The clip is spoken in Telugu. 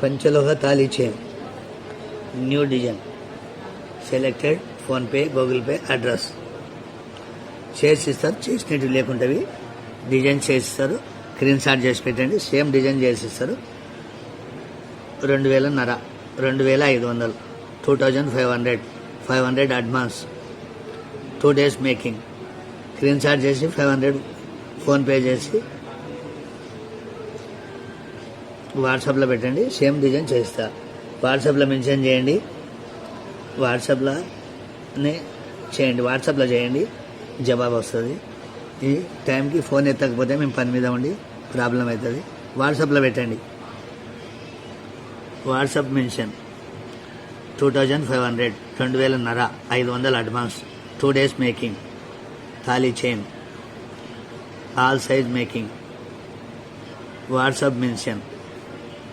పంచలోహ తాళీ chain, new design, selected, PhonePe, Google Pay, address. Chairs ఇస్తారు, చేసినట్టు లేకుంటవి డిజైన్ చేసిస్తారు. స్క్రీన్ షాట్ చేసి పెట్టండి. సేమ్ డిజైన్ చేసిస్తారు. 2,500, 2,500, 2,500, 500 advance, 2 days making. Screenshot చేసి 500 ఫోన్పే చేసి వాట్సాప్లో పెట్టండి. సేమ్ డిజైన్ చేస్తా. వాట్సాప్లో మెన్షన్ చేయండి. వాట్సాప్లో చేయండి, జవాబు వస్తుంది. ఈ టైంకి ఫోన్ ఎత్తకపోతే మేము పని మీద ఉండి ప్రాబ్లం అవుతుంది. వాట్సాప్లో పెట్టండి. WhatsApp mention 2,500, 2,500, 500 advance, 2 days making, thali chain, all size making. WhatsApp mention